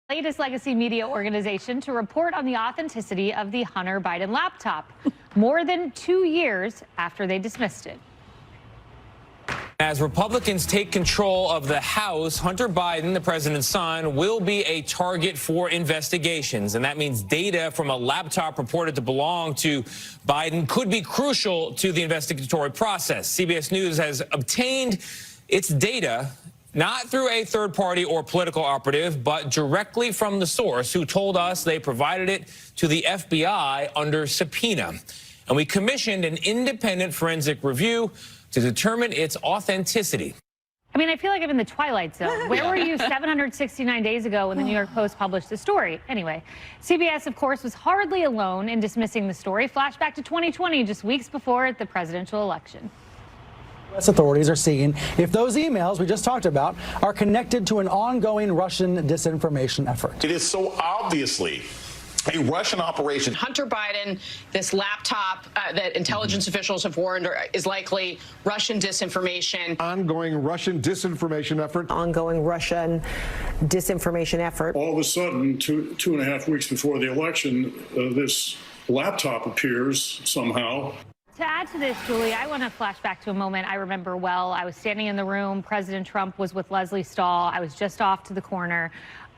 Latest legacy media organization to report on the authenticity of the Hunter Biden laptop, more than 2 years after they dismissed it. As Republicans take control of the House, Hunter Biden, the president's son, will be a target for investigations. And that means data from a laptop reported to belong to Biden could be crucial to the investigatory process. CBS News has obtained its data not through a third party or political operative, but directly from the source who told us they provided it to the FBI under subpoena. And we commissioned an independent forensic review to determine its authenticity. I mean, I feel like I'm in the Twilight Zone. Where were you 769 days ago when the New York Post published the story? Anyway, CBS, of course, was hardly alone in dismissing the story. Flashback to 2020, just weeks before the presidential election. U.S. authorities are seeing if those emails we just talked about are connected to an ongoing Russian disinformation effort. It is so obviously a Russian operation. Hunter Biden, this laptop that intelligence officials have warned is likely Russian disinformation. Ongoing Russian disinformation effort. Ongoing Russian disinformation effort. All of a sudden, two and a half weeks before the election, this laptop appears somehow. To add to this, Julie, I want to flash back to a moment I remember well. I was standing in the room. President Trump was with Leslie Stahl. I was just off to the corner.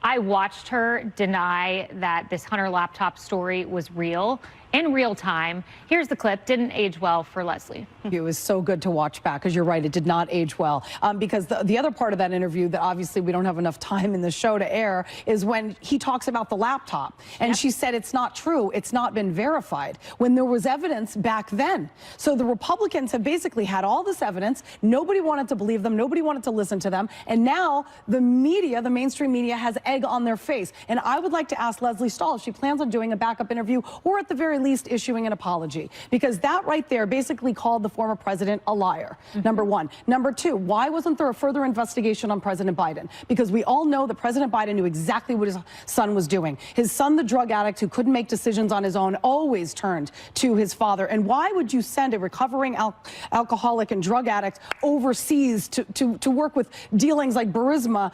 I watched her deny that this Hunter laptop story was real in real time. Here's the clip. Didn't age well for Leslie. It was so good to watch back, because you're right, it did not age well. Because the other part of that interview that obviously we don't have enough time in the show to air is when he talks about the laptop. And she said it's not true. It's not been verified, when there was evidence back then. So the Republicans have basically had all this evidence. Nobody wanted to believe them. Nobody wanted to listen to them. And now the media, the mainstream media, has egg on their face. And I would like to ask Leslie Stahl if she plans on doing a backup interview, or at the very least issuing an apology, because that right there basically called the former president a liar. Number one. Number two, why wasn't there a further investigation on President Biden? Because we all know that President Biden knew exactly what his son was doing. His son, the drug addict who couldn't make decisions on his own, always turned to his father. And why would you send a recovering alcoholic and drug addict overseas to work with dealings like Burisma?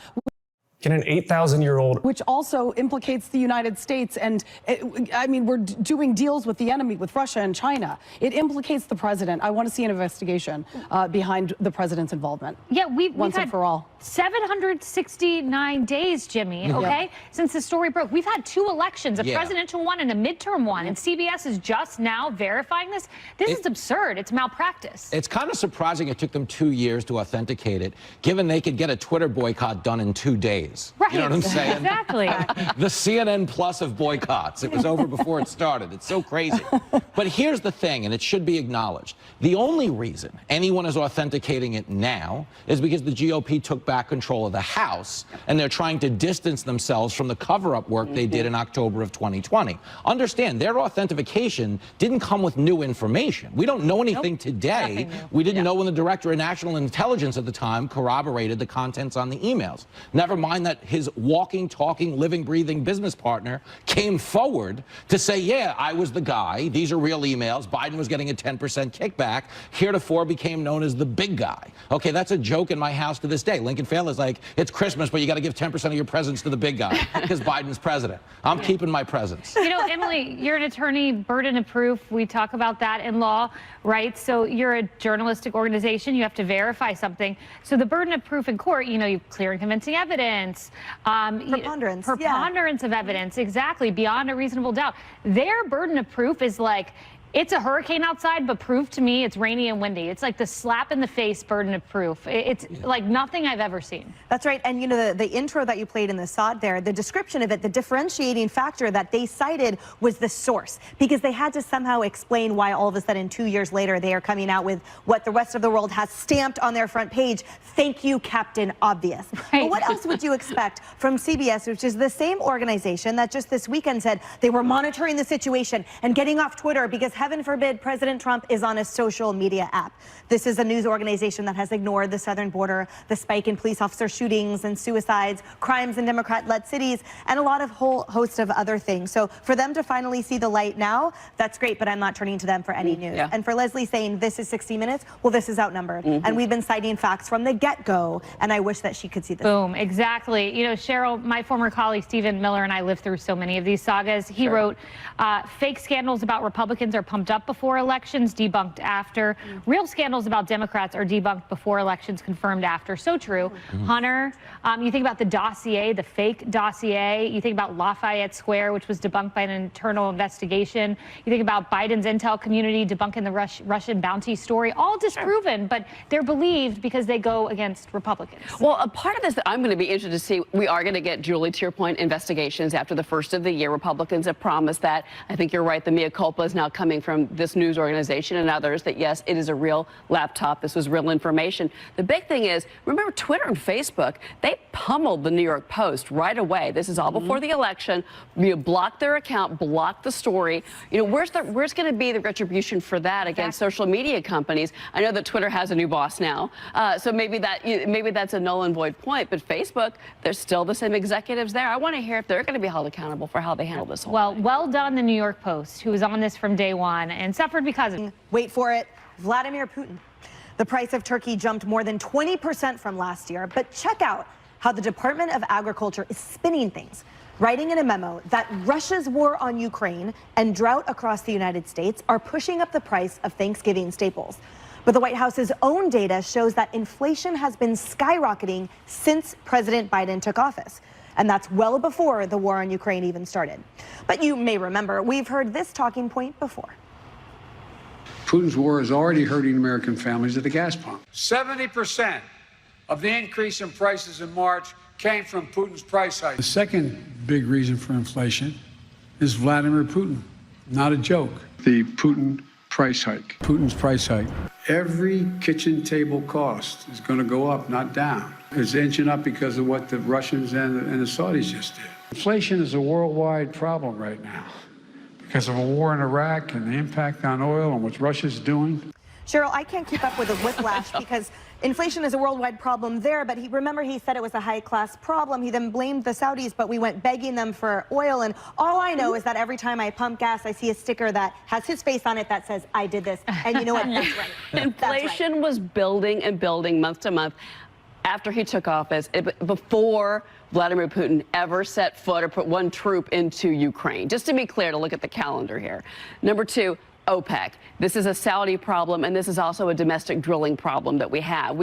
Can an 8,000-year-old... Which also implicates the United States. And I mean, we're doing deals with the enemy, with Russia and China. It implicates the president. I want to see an investigation behind the president's involvement. Yeah, we've once had and for all. 769 days, Jimmy, okay, since the story broke. We've had 2 elections, a presidential one and a midterm one, and CBS is just now verifying this. This is absurd. It's malpractice. It's kind of surprising it took them 2 years to authenticate it, given they could get a Twitter boycott done in 2 days. Right. You know what I'm saying? Exactly. The CNN Plus of boycotts. It was over before it started. It's so crazy. But here's the thing, and it should be acknowledged. The only reason anyone is authenticating it now is because the GOP took back control of the House, and they're trying to distance themselves from the cover-up work they did in October of 2020. Understand, their authentication didn't come with new information. We don't know anything today. We didn't know when the Director of National Intelligence at the time corroborated the contents on the emails. Never mind that his walking, talking, living, breathing business partner came forward to say, yeah, I was the guy. These are real emails. Biden was getting a 10% kickback. Heretofore became known as the big guy. Okay, that's a joke in my house to this day. Lincoln Fail is like, it's Christmas, but you got to give 10% of your presents to the big guy because Biden's president. I'm keeping my presents. You know, Emily, you're an attorney, burden of proof. We talk about that in law, right? So you're a journalistic organization. You have to verify something. So the burden of proof in court, you know, you clear and convincing evidence. Preponderance of evidence, exactly, beyond a reasonable doubt. Their burden of proof is like, it's a hurricane outside, but prove to me it's rainy and windy. It's like the slap in the face burden of proof. It's like nothing I've ever seen. That's right. And, you know, the intro that you played in the SOD there, the description of it, the differentiating factor that they cited was the source, because they had to somehow explain why all of a sudden 2 years later they are coming out with what the rest of the world has stamped on their front page. Thank you, Captain Obvious. Right. But what else would you expect from CBS, which is the same organization that just this weekend said they were monitoring the situation and getting off Twitter because heaven forbid, President Trump is on a social media app. This is a news organization that has ignored the southern border, the spike in police officer shootings and suicides, crimes in Democrat-led cities, and a lot of whole host of other things. So for them to finally see the light now, that's great, but I'm not turning to them for any news. Yeah. And for Leslie saying this is 60 Minutes, well, this is outnumbered. And we've been citing facts from the get-go, and I wish that she could see this. Boom, exactly. You know, Cheryl, my former colleague Stephen Miller and I lived through so many of these sagas. He wrote, fake scandals about Republicans are pumped up before elections, debunked after. Real scandals about Democrats are debunked before elections, confirmed after. So true. Hunter, you think about the dossier, the fake dossier. You think about Lafayette Square, which was debunked by an internal investigation. You think about Biden's intel community debunking the Russian bounty story. All disproven, but they're believed because they go against Republicans. Well, a part of this that I'm going to be interested to see, we are going to get, Julie, to your point, investigations after the first of the year. Republicans have promised that. I think you're right. The mea culpa is now coming from this news organization and others that, yes, it is a real laptop. This was real information. The big thing is, remember, Twitter and Facebook, they pummeled the New York Post right away. This is all before the election. You blocked their account, blocked the story. You know, where's going to be the retribution for that against social media companies? I know that Twitter has a new boss now, so maybe that's a null and void point. But Facebook, there's still the same executives there. I want to hear if they're going to be held accountable for how they handle this whole thing. Well done, the New York Post, who was on this from day one and suffered because of it. Wait for it, Vladimir Putin. The price of turkey jumped more than 20% from last year, but check out how the Department of Agriculture is spinning things, writing in a memo that Russia's war on Ukraine and drought across the United States are pushing up the price of Thanksgiving staples. But the White House's own data shows that inflation has been skyrocketing since President Biden took office. And that's well before the war on Ukraine even started. But you may remember, we've heard this talking point before. Putin's war is already hurting American families at the gas pump. 70% of the increase in prices in March came from Putin's price hike. The second big reason for inflation is Vladimir Putin. Not a joke. The Putin price hike. Putin's price hike. Every kitchen table cost is going to go up, not down. It's inching up because of what the Russians and the Saudis just did. Inflation is a worldwide problem right now because of a war in Iraq and the impact on oil and what Russia's doing. Cheryl, I can't keep up with the whiplash because inflation is a worldwide problem there, but remember he said it was a high-class problem. He then blamed the Saudis, but we went begging them for oil, and all I know is that every time I pump gas, I see a sticker that has his face on it that says, I did this, and you know what, that's right. Inflation was building and building month to month after he took office, before Vladimir Putin ever set foot or put one troop into Ukraine. Just to be clear, to look at the calendar here. Number two, OPEC. This is a Saudi problem, and this is also a domestic drilling problem that we have.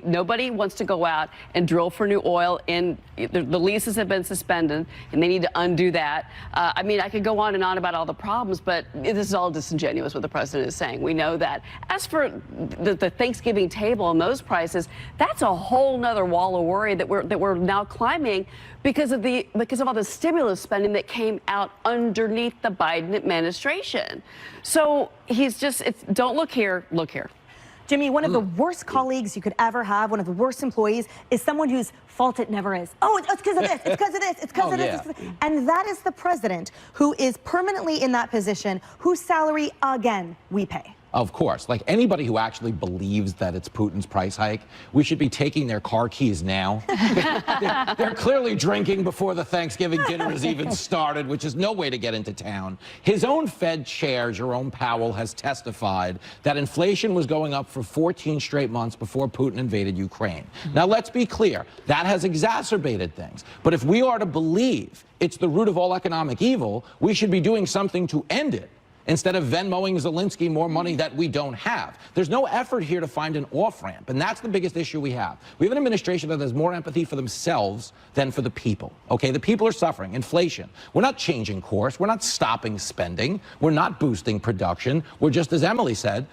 Nobody wants to go out and drill for new oil. The leases have been suspended, and they need to undo that. I mean, I could go on and on about all the problems, but this is all disingenuous what the president is saying. We know that. As for the Thanksgiving table and those prices, that's a whole nother wall of worry that we're now climbing because of all the stimulus spending that came out underneath the Biden administration. So don't look here, look here. Jimmy, one of the worst colleagues you could ever have, one of the worst employees, is someone whose fault it never is. Oh, it's because of this, it's because of this, it's because of this. And that is the president who is permanently in that position, whose salary, again, we pay. Of course, like anybody who actually believes that it's Putin's price hike, we should be taking their car keys now. They're clearly drinking before the Thanksgiving dinner has even started, which is no way to get into town. His own Fed chair, Jerome Powell, has testified that inflation was going up for 14 straight months before Putin invaded Ukraine. Now, let's be clear, that has exacerbated things. But if we are to believe it's the root of all economic evil, we should be doing something to end it, instead of Venmoing Zelensky more money that we don't have. There's no effort here to find an off-ramp, and that's the biggest issue we have. We have an administration that has more empathy for themselves than for the people, okay? The people are suffering. Inflation. We're not changing course. We're not stopping spending. We're not boosting production. We're just, as Emily said,